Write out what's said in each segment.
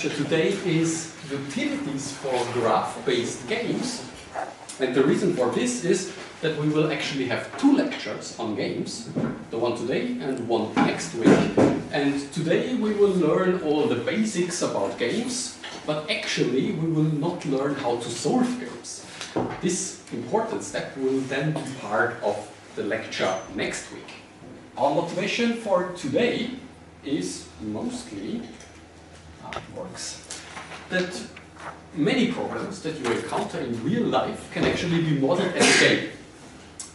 lecture today is utilities for graph-based games. And the reason for this is that we will actually have two lectures on games, the one today and one next week. And today we will learn all the basics about games, but actually we will not learn how to solve games. This important step will then be part of the lecture next week. Our motivation for today is mostly that many problems that you encounter in real life can actually be modeled as a game.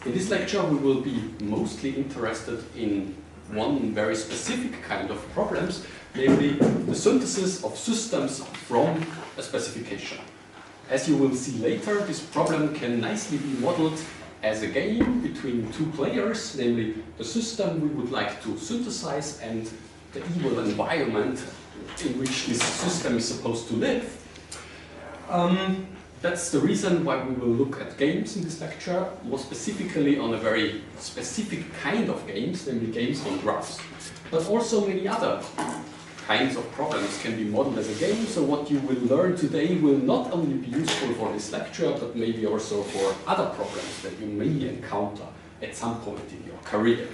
In this lecture we will be mostly interested in one very specific kind of problems, namely the synthesis of systems from a specification. As you will see later, this problem can nicely be modeled as a game between two players, namely the system we would like to synthesize and the evil environment in which this system is supposed to live. That's the reason why we will look at games in this lecture, more specifically on a very specific kind of games, namely games on graphs. But also many other kinds of problems can be modeled as a game, so what you will learn today will not only be useful for this lecture, but maybe also for other problems that you may encounter at some point in your career.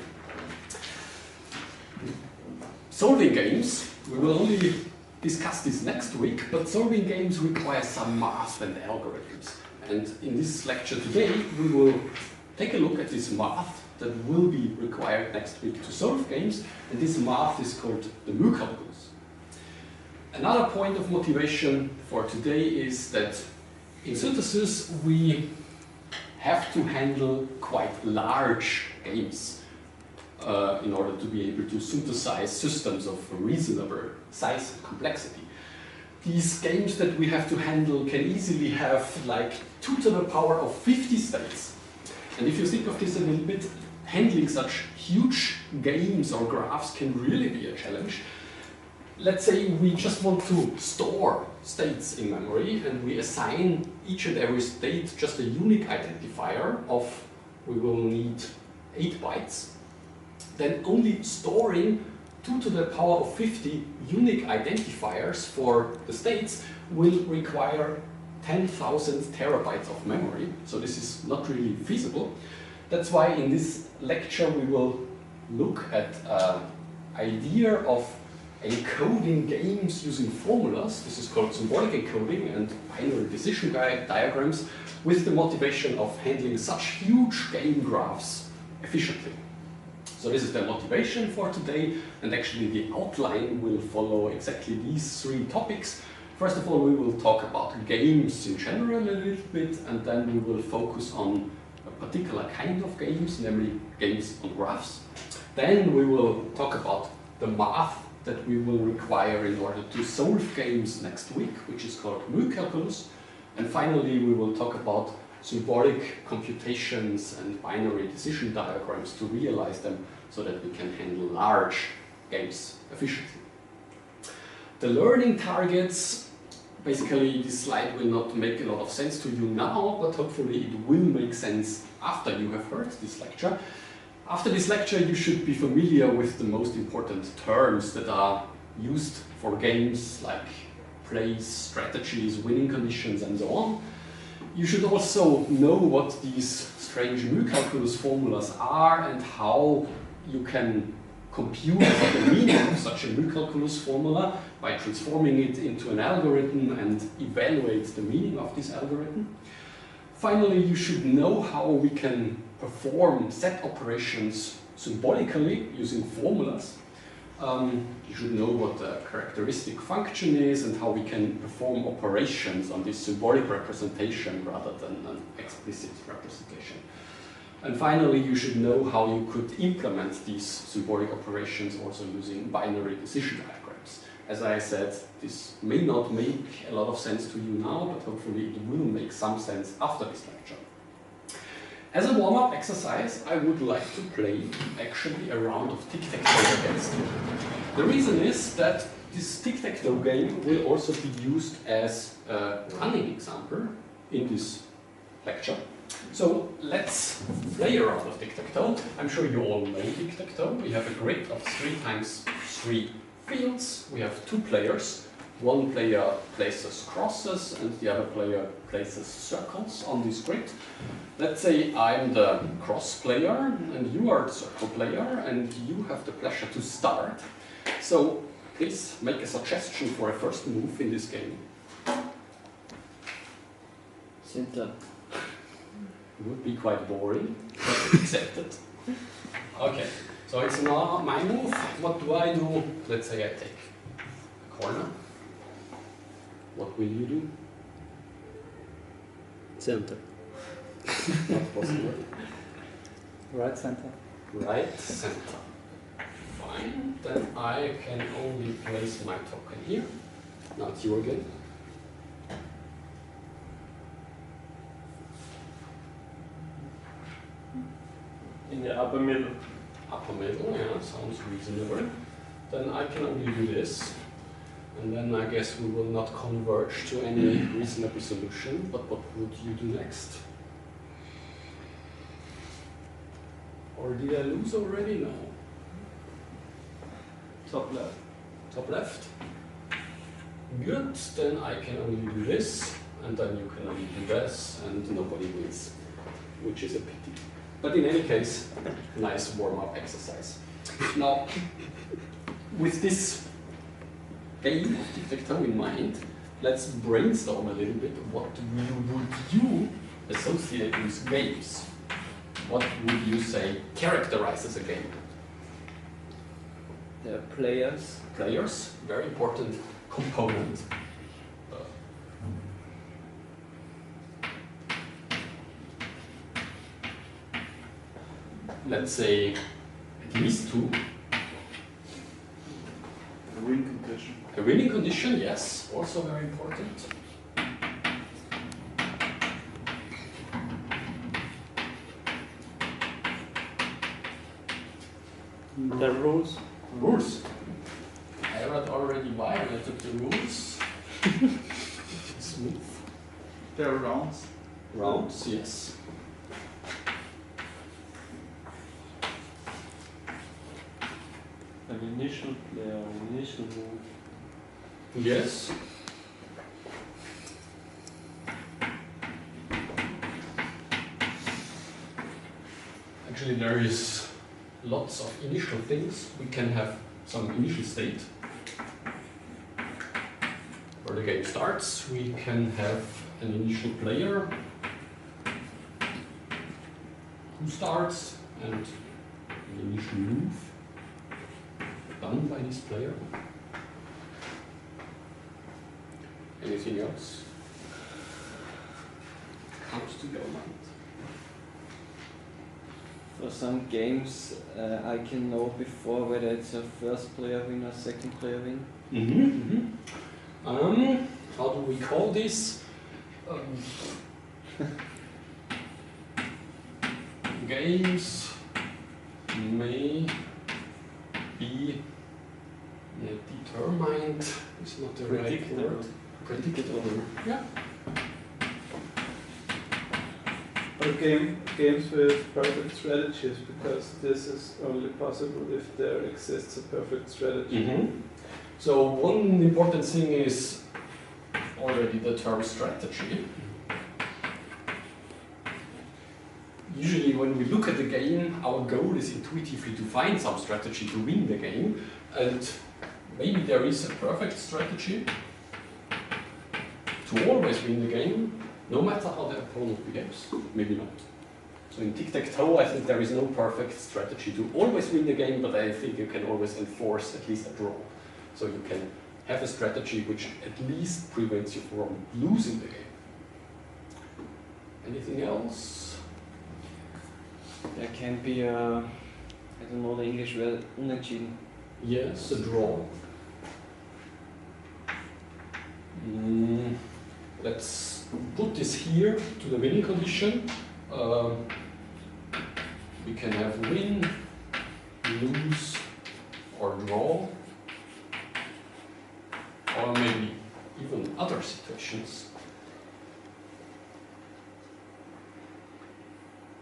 Solving games, we will only discuss this next week, but solving games require some math and algorithms. And in this lecture today, we will take a look at this math that will be required next week to solve games, and this math is called the Mu calculus. Another point of motivation for today is that in synthesis we have to handle quite large games in order to be able to synthesize systems of reasonable size and complexity. These games that we have to handle can easily have like 2 to the power of 50 states. And if you think of this a little bit, handling such huge games or graphs can really be a challenge. Let's say we just want to store states in memory and we assign each and every state just a unique identifier of, we will need 8 bytes. Then only storing 2 to the power of 50 unique identifiers for the states will require 10,000 terabytes of memory. So this is not really feasible. That's why in this lecture we will look at an idea of encoding games using formulas. This is called symbolic encoding and binary decision diagrams with the motivation of handling such huge game graphs efficiently. So this is the motivation for today, and actually the outline will follow exactly these 3 topics. First of all, we will talk about games in general a little bit, and then we will focus on a particular kind of games, namely games on graphs. Then we will talk about the math that we will require in order to solve games next week, which is called Mu calculus. And finally, we will talk about symbolic computations and binary decision diagrams to realize them so that we can handle large games efficiently. The learning targets, basically this slide will not make a lot of sense to you now, but hopefully it will make sense after you have heard this lecture. After this lecture you should be familiar with the most important terms that are used for games like plays, strategies, winning conditions and so on. You should also know what these strange Mu calculus formulas are and how you can compute the meaning of such a Mu calculus formula by transforming it into an algorithm and evaluate the meaning of this algorithm. Finally, you should know how we can perform set operations symbolically using formulas. You should know what the characteristic function is and how we can perform operations on this symbolic representation rather than an explicit representation. And finally, you should know how you could implement these symbolic operations also using binary decision diagrams. As I said, this may not make a lot of sense to you now, but hopefully it will make some sense after this lecture. As a warm-up exercise, I would like to play actually a round of tic-tac-toe against you. The reason is that this tic-tac-toe game will also be used as a running example in this lecture. So let's play a round of tic-tac-toe. I'm sure you all know tic-tac-toe. We have a grid of 3 times 3 fields. We have 2 players. one player places crosses and the other player places circles on this grid. Let's say I'm the cross player and you are the circle player and you have the pleasure to start. So please make a suggestion for a first move in this game. Center. It would be quite boring, but accepted. Okay, so it's now my move. What do I do? Let's say I take a corner. What will you do? Center. Not possible. Right center. Right center. Fine. Then I can only place my token here. Now it's you again. In the upper middle. Upper middle, yeah, sounds reasonable. Then I can only do this. And then I guess we will not converge to any reasonable solution. But what would you do next? Or did I lose already? No. Top left. Top left. Good, then I can only do this, and then you can only do this, and nobody wins, which is a pity. But in any case, nice warm-up exercise. Now, with this game of tic-tac-toe in mind, let's brainstorm a little bit. What would you associate with games? What would you say characterizes a game? The players. Players, very important component. Let's say at least two. A win condition. A winning condition, yes, also very important. The rules. Rules. Herod already violated the rules. Smooth. There are rounds. Rounds, yes. An initial player, an initial move. Yes. Actually, there is lots of initial things. We can have some initial state where the game starts. We can have an initial player who starts and an initial move done by this player. Anything else comes to your mind? For some games, I can know before whether it's a first player win or second player win. How do we call this? Games may be determined. It's not the right Predictable. word. Predictable. Yeah. But games with perfect strategies, because this is only possible if there exists a perfect strategy. So one important thing is already the term strategy. Usually when we look at the game, our goal is intuitively to find some strategy to win the game, and maybe there is a perfect strategy to always win the game, no matter how the opponent behaves. Maybe not. So in tic-tac-toe, I think there is no perfect strategy to always win the game, but I think you can always enforce at least a draw. So you can have a strategy which at least prevents you from losing the game. Anything else? There can be a, I don't know the English word, unentschieden. Yes, a draw. Let's put this here to the winning condition. We can have win, lose, or draw, or maybe even other situations.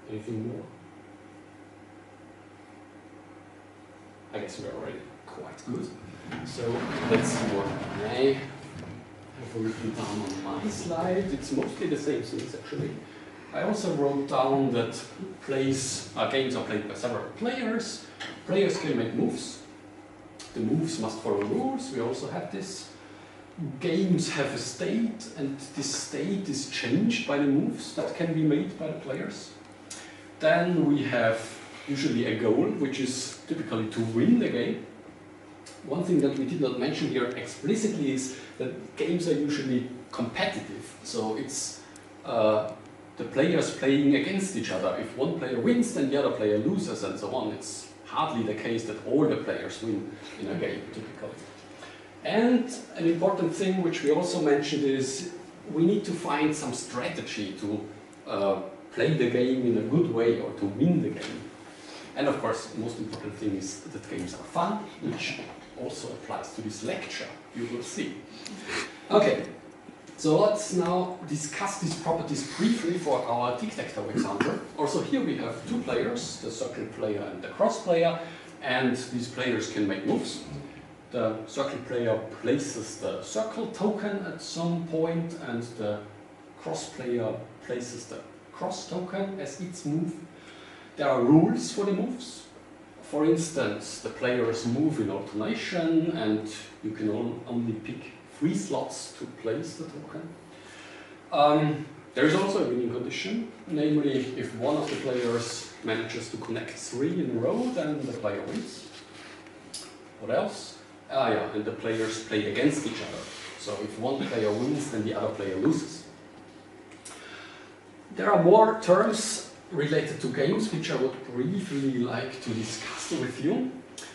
Anything more? I guess we're already quite good. So let's see what I written down on my slide. It's mostly the same things actually. I also wrote down that games are played by several players. Players can make moves. The moves must follow rules. We also have this. Games have a state, and this state is changed by the moves that can be made by the players. Then we have usually a goal, which is typically to win the game. One thing that we did not mention here explicitly is that games are usually competitive. So it's the players playing against each other. If one player wins, then the other player loses, and so on. It's hardly the case that all the players win in a game, typically. And an important thing which we also mentioned is we need to find some strategy to play the game in a good way or to win the game. And of course, the most important thing is that games are fun, which also applies to this lecture, you will see. Okay, so let's now discuss these properties briefly for our tic-tac-toe example. Also here we have two players, the circle player and the cross player, and these players can make moves. The circle player places the circle token at some point, and the cross player places the cross token as its move. There are rules for the moves. For instance, the players move in alternation, and you can only pick 3 slots to place the token. There is also a winning condition, namely if one of the players manages to connect 3 in a row, then the player wins. What else? And the players play against each other. So if one player wins, then the other player loses. There are more terms related to games which I would briefly like to discuss with you.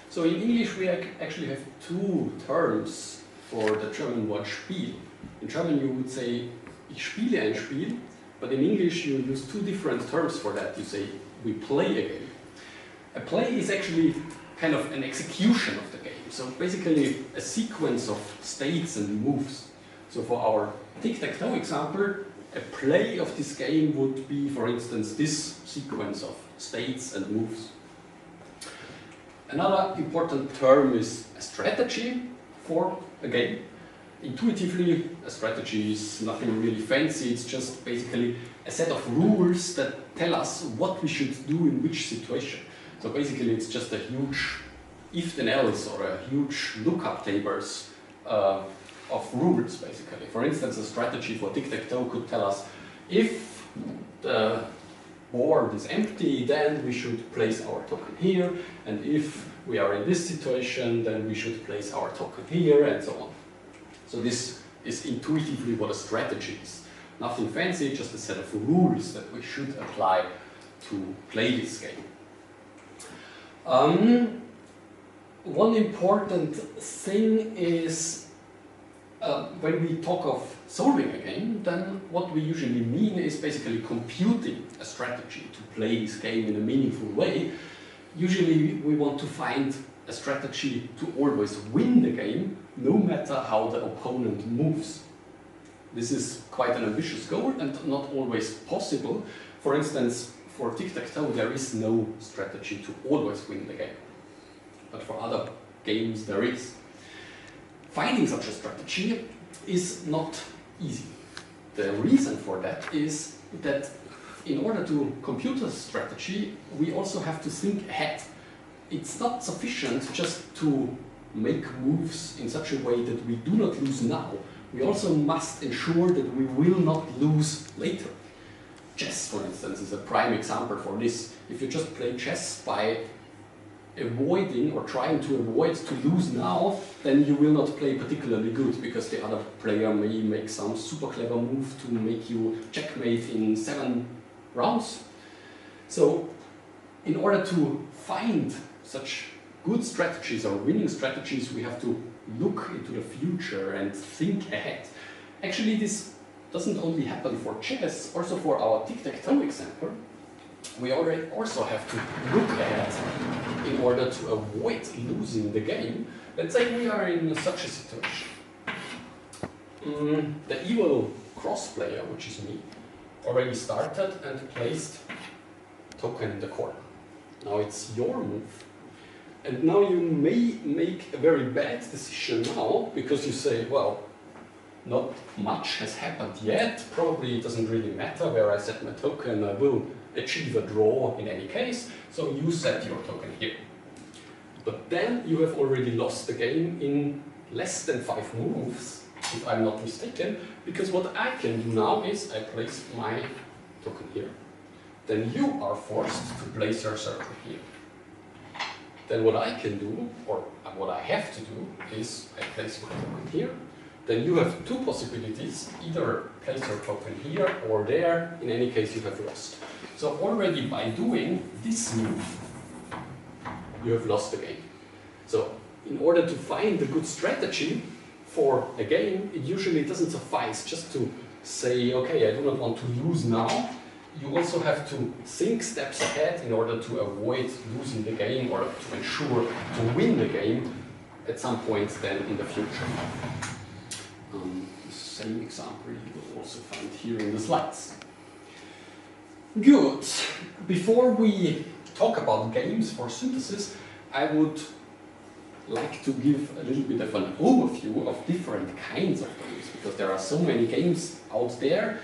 So in English we actually have 2 terms for the German word Spiel. In German you would say ich spiele ein Spiel, but in English you use 2 different terms for that. You say we play a game. A play is actually kind of an execution of the game. So basically a sequence of states and moves. So for our tic-tac-toe example, a play of this game would be, for instance, this sequence of states and moves. Another important term is a strategy for a game. Intuitively, a strategy is nothing really fancy, it's just basically a set of rules that tell us what we should do in which situation. So basically it's just a huge if then else or a huge lookup tables of rules, basically. For instance, a strategy for tic-tac-toe could tell us if the board is empty, then we should place our token here, and if we are in this situation, then we should place our token here, and so on. So this is intuitively what a strategy is. Nothing fancy, just a set of rules that we should apply to play this game. One important thing is when we talk of solving a game, then what we usually mean is basically computing a strategy to play this game in a meaningful way. Usually we want to find a strategy to always win the game, no matter how the opponent moves. This is quite an ambitious goal and not always possible. For instance, for tic-tac-toe there is no strategy to always win the game. But for other games there is. Finding such a strategy is not easy. The reason for that is that in order to compute a strategy, we also have to think ahead. It's not sufficient just to make moves in such a way that we do not lose now. We also must ensure that we will not lose later. Chess, for instance, is a prime example for this. If you just play chess by avoiding or trying to avoid to lose now, then you will not play particularly good because the other player may make some super clever move to make you checkmate in 7 rounds. So in order to find such good strategies or winning strategies, we have to look into the future and think ahead. Actually, this doesn't only happen for chess, also for our tic-tac-toe example. We also have to look ahead in order to avoid losing the game. Let's say we are in such a situation. The evil cross player, which is me, already started and placed token in the corner. Now it's your move. And now you may make a very bad decision now because you say, well, not much has happened yet. Probably it doesn't really matter where I set my token. I will achieve a draw in any case, so you set your token here. But then you have already lost the game in less than 5 moves, if I'm not mistaken, because what I can do now is I place my token here. Then you are forced to place your circle here. Then what I can do, or what I have to do, is I place my token here. Then you have 2 possibilities, either place your token here or there. In any case, you have lost. So already by doing this move, you have lost the game. So in order to find a good strategy for a game, it usually doesn't suffice just to say, okay, I do not want to lose now. You also have to think steps ahead in order to avoid losing the game or to ensure to win the game at some point then in the future. The same example you will also find here in the slides. Good. Before we talk about games for synthesis, I would like to give a little bit of an overview of different kinds of games, because there are so many games out there.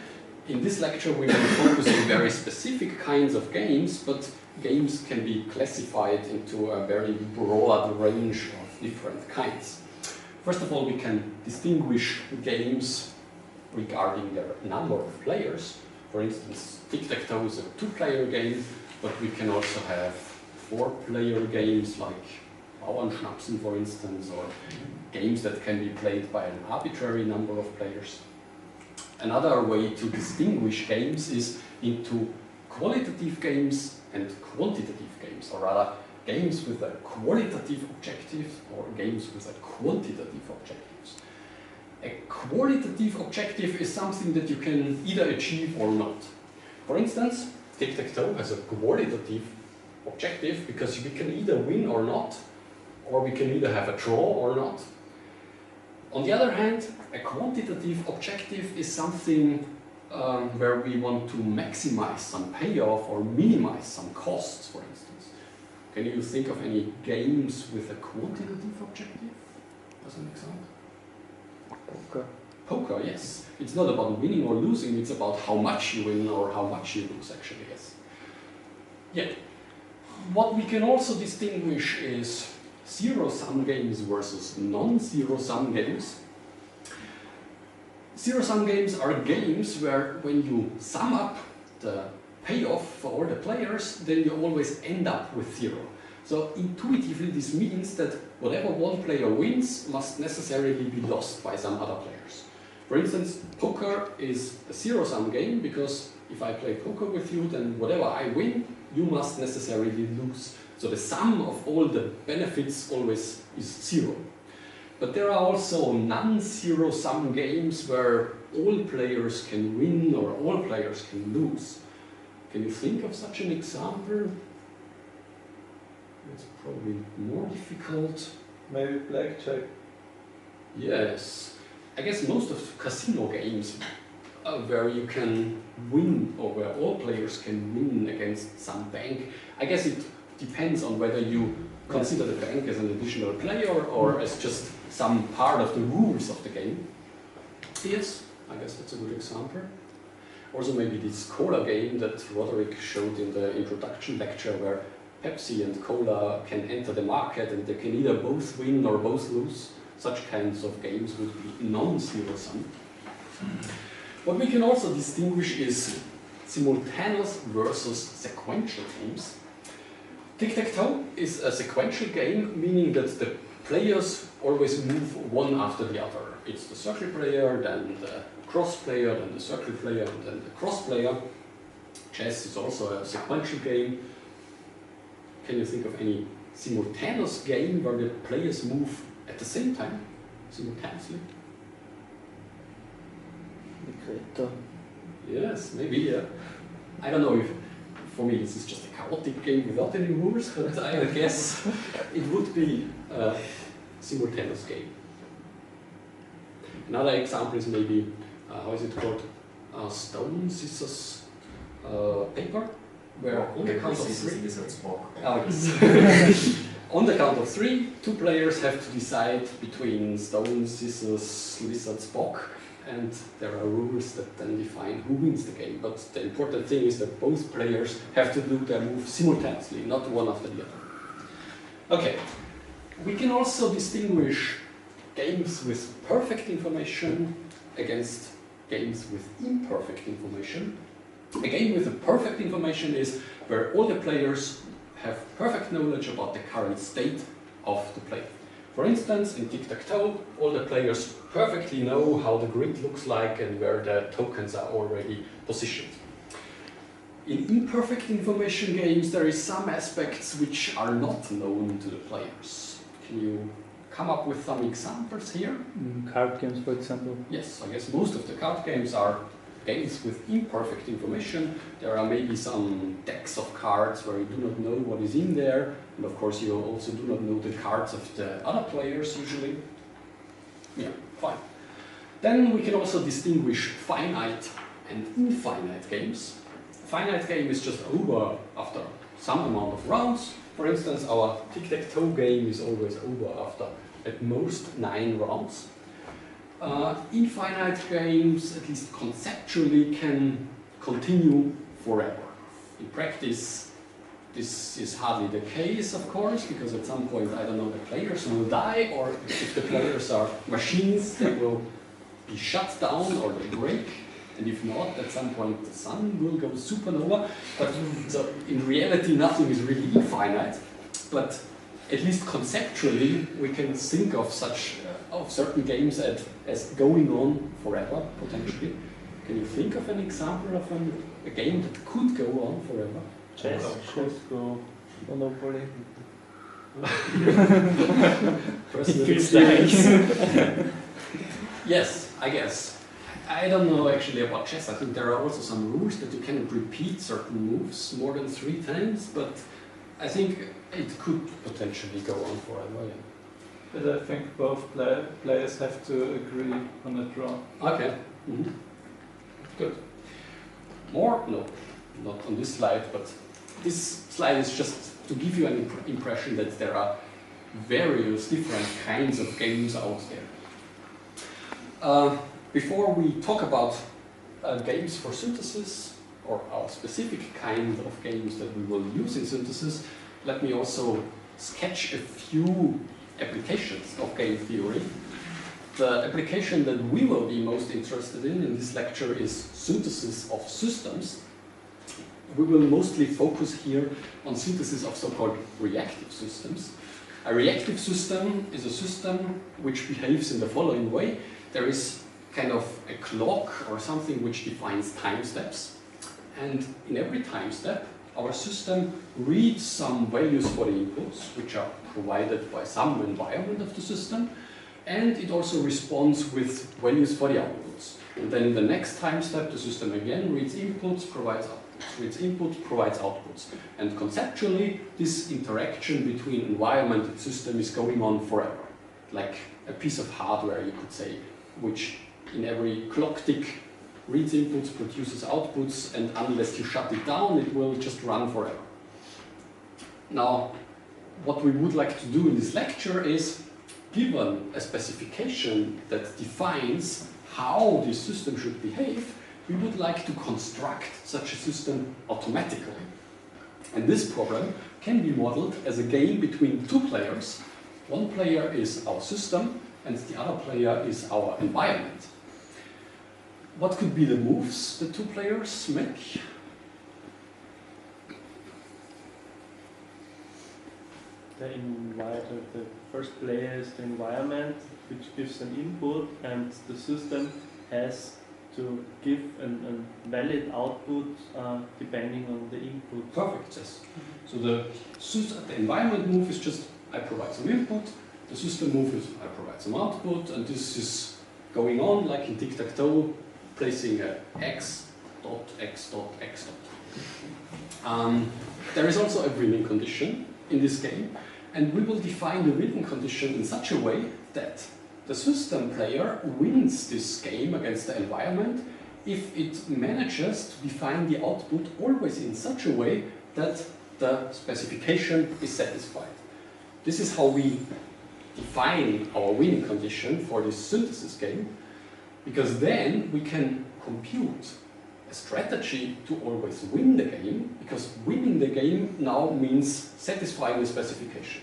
In this lecture we will focus on very specific kinds of games, but games can be classified into a very broad range of different kinds. First of all, we can distinguish games regarding their number of players. For instance, tic-tac-toe is a 2-player game, but we can also have 4-player games like Bauernschnapsen, for instance, or games that can be played by an arbitrary number of players. Another way to distinguish games is into qualitative games and quantitative games, or rather games with a qualitative objective or games with a quantitative objectives. A qualitative objective is something that you can either achieve or not. For instance, tic-tac-toe has a qualitative objective because we can either win or not, or we can either have a draw or not. On the other hand, a quantitative objective is something where we want to maximize some payoff or minimize some costs, for instance. Can you think of any games with a quantitative objective as an example? Poker. Poker, yes. It's not about winning or losing, it's about how much you win or how much you lose, actually, yes. Yeah. What we can also distinguish is zero-sum games versus non-zero-sum games. Zero-sum games are games where when you sum up the payoff for all the players, then you always end up with 0. So intuitively this means that whatever one player wins must necessarily be lost by some other players. For instance, poker is a zero-sum game because if I play poker with you, then whatever I win, you must necessarily lose. So the sum of all the benefits always is 0. But there are also non-zero-sum games where all players can win or all players can lose. Can you think of such an example? It's probably more difficult. Maybe blackjack. Yes. I guess most of casino games are where you can win or where all players can win against some bank. I guess it depends on whether you consider the bank as an additional player or as just some part of the rules of the game. Yes, I guess that's a good example. Also maybe this cola game that Roderick showed in the introduction lecture where Pepsi and cola can enter the market and they can either both win or both lose. Such kinds of games would be non-zero-sum. What we can also distinguish is simultaneous versus sequential games. Tic-tac-toe is a sequential game, meaning that the players always move one after the other. It's the circle player, then the cross player, then the circle player, and then the cross player. Chess is also a sequential game. Can you think of any simultaneous game where the players move at the same time, simultaneously? Ligretto. Yes, maybe, yeah. I don't know if, for me, this is just a chaotic game without any rules, but I guess it would be a simultaneous game. Another example is maybe, how is it called? Stone, scissors, paper, where on the count of 3... Oh, yes. On the count of 3, 2 players have to decide between stone, scissors, lizard, spock, and there are rules that then define who wins the game. But the important thing is that both players have to do their move simultaneously, not one after the other. Okay, we can also distinguish games with perfect information against games with imperfect information. A game with a perfect information is where all the players have perfect knowledge about the current state of the play. For instance, in tic-tac-toe, all the players perfectly know how the grid looks like and where the tokens are already positioned. In imperfect information games, there is some aspects which are not known to the players. Can you come up with some examples here? Card games, for example. Yes, I guess most of the card games are games with imperfect information. There are maybe some decks of cards where you do not know what is in there, and of course you also do not know the cards of the other players usually. Yeah, fine. Then we can also distinguish finite and infinite games. Finite game is just over after some amount of rounds. For instance, our tic-tac-toe game is always over after at most 9 rounds. Infinite games, at least conceptually, can continue forever. In practice, this is hardly the case, of course, because at some point, I don't know, the players will die, or if the players are machines, they will be shut down or they break. And if not, at some point the sun will go supernova. But so in reality, nothing is really infinite. But at least conceptually, we can think of such of certain games as going on forever, potentially. Can you think of an example of a game that could go on forever? Chess, Go, Monopoly. Personal experience. Yes, I guess. I don't know actually about chess. I think there are also some rules that you cannot repeat certain moves more than 3 times, but I think it could potentially go on forever. Yeah. But I think both players have to agree on a draw. Okay. Mm-hmm. Good. More? No, not on this slide, but this slide is just to give you an impression that there are various different kinds of games out there. Before we talk about games for synthesis, or our specific kind of games that we will use in synthesis, let me also sketch a few applications of game theory. The application that we will be most interested in this lecture is synthesis of systems. We will mostly focus here on synthesis of so-called reactive systems. A reactive system is a system which behaves in the following way. There is kind of a clock or something which defines time steps. And in every time step, our system reads some values for the inputs, which are provided by some environment of the system, and it also responds with values for the outputs. And then in the next time step, the system again reads inputs, provides outputs, reads inputs, provides outputs. And conceptually, this interaction between environment and system is going on forever, like a piece of hardware, you could say, which in every clock tick reads inputs, produces outputs, and unless you shut it down, it will just run forever. Now, what we would like to do in this lecture is, given a specification that defines how this system should behave, we would like to construct such a system automatically. And this problem can be modeled as a game between 2 players. One player is our system, and the other player is our environment. What could be the moves the 2 players make? The first player is the environment, which gives an input, and the system has to give a valid output depending on the input. Perfect, yes. So the environment move is just, I provide some input, the system move is, I provide some output, and this is going on like in tic-tac-toe, placing a x dot x dot x dot. There is also a winning condition in this game, and we will define the winning condition in such a way that the system player wins this game against the environment if it manages to define the output always in such a way that the specification is satisfied. This is how we define our winning condition for this synthesis game. because then we can compute a strategy to always win the game, because winning the game now means satisfying the specification.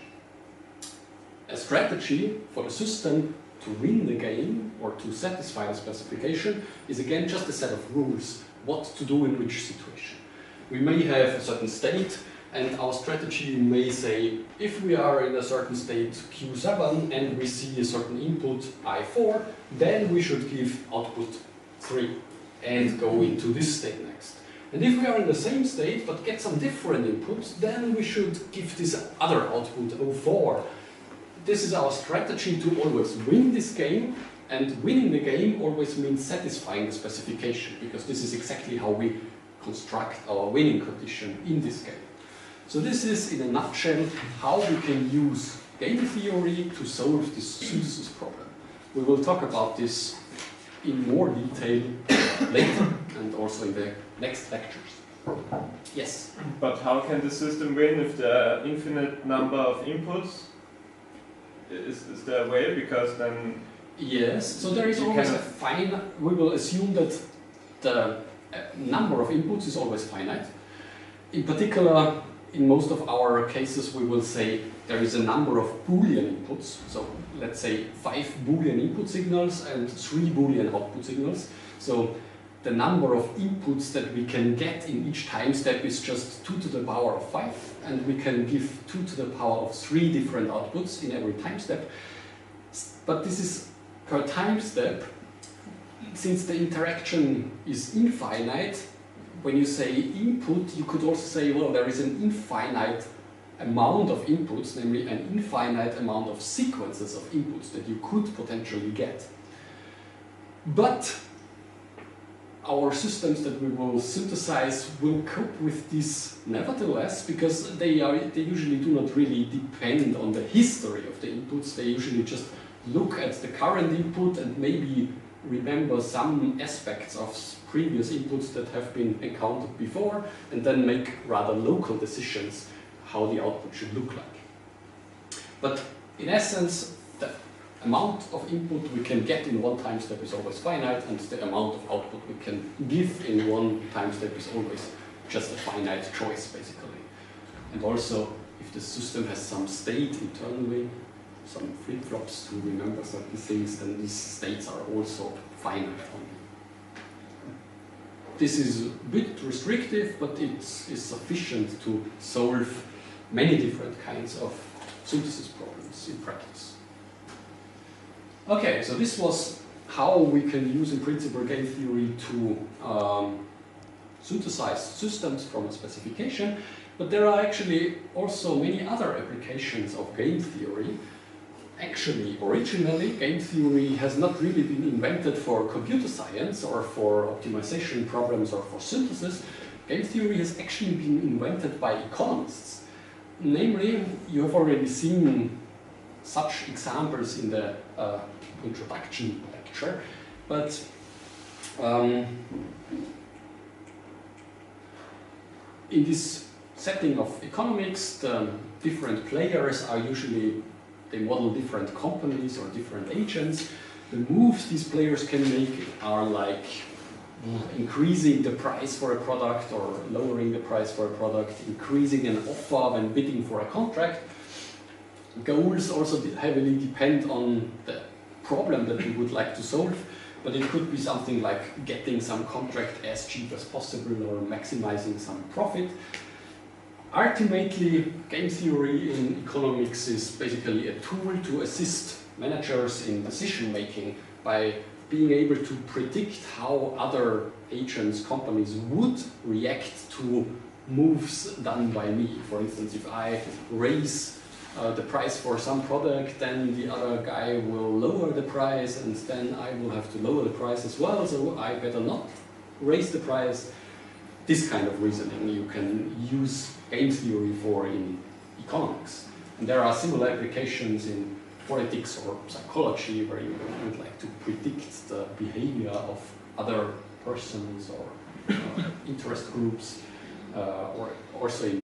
A strategy for the system to win the game or to satisfy the specification is again just a set of rules, what to do in which situation. We may have a certain state, and our strategy may say, if we are in a certain state Q7 and we see a certain input I4, then we should give output 3 and go into this state next. And if we are in the same state but get some different inputs, then we should give this other output 04. This is our strategy to always win this game, and winning the game always means satisfying the specification, because this is exactly how we construct our winning condition in this game. So this is, in a nutshell, how we can use game theory to solve this synthesis problem. We will talk about this in more detail later, and also in the next lectures. Yes? But how can the system win if there are infinite number of inputs? Is there a way? Because then... Yes, so there is always a finite... We will assume that the number of inputs is always finite. In particular, in most of our cases, we will say there is a number of Boolean inputs. So let's say 5 Boolean input signals and 3 Boolean output signals. So the number of inputs that we can get in each time step is just 2 to the power of 5, and we can give 2 to the power of 3 different outputs in every time step. But this is per time step. Since the interaction is infinite, when you say input, you could also say, well, there is an infinite amount of inputs, namely an infinite amount of sequences of inputs that you could potentially get. But our systems that we will synthesize will cope with this nevertheless, because they usually do not really depend on the history of the inputs. They usually just look at the current input and maybe remember some aspects of previous inputs that have been encountered before, and then make rather local decisions how the output should look like. But in essence, the amount of input we can get in one time step is always finite, and the amount of output we can give in one time step is always just a finite choice, basically. And also, if the system has some state internally, some flip-flops to remember certain things, then these states are also finite only. This is a bit restrictive, but it is sufficient to solve many different kinds of synthesis problems in practice. Okay, so this was how we can use in principle game theory to synthesize systems from a specification, but there are actually also many other applications of game theory. Actually, originally, game theory has not really been invented for computer science or for optimization problems or for synthesis. Game theory has actually been invented by economists. Namely, you have already seen such examples in the introduction lecture, but in this setting of economics, the different players are usually, they model different companies or different agents. The moves these players can make are like increasing the price for a product or lowering the price for a product, increasing an offer when bidding for a contract. Goals also heavily depend on the problem that we would like to solve, but it could be something like getting some contract as cheap as possible or maximizing some profit. Ultimately, game theory in economics is basically a tool to assist managers in decision making by being able to predict how other agents, companies would react to moves done by me. For instance, if I raise the price for some product, then the other guy will lower the price, and then I will have to lower the price as well, so I better not raise the price. This kind of reasoning you can use game theory for in economics. And there are similar applications in politics or psychology where you would like to predict the behavior of other persons or interest groups, or also in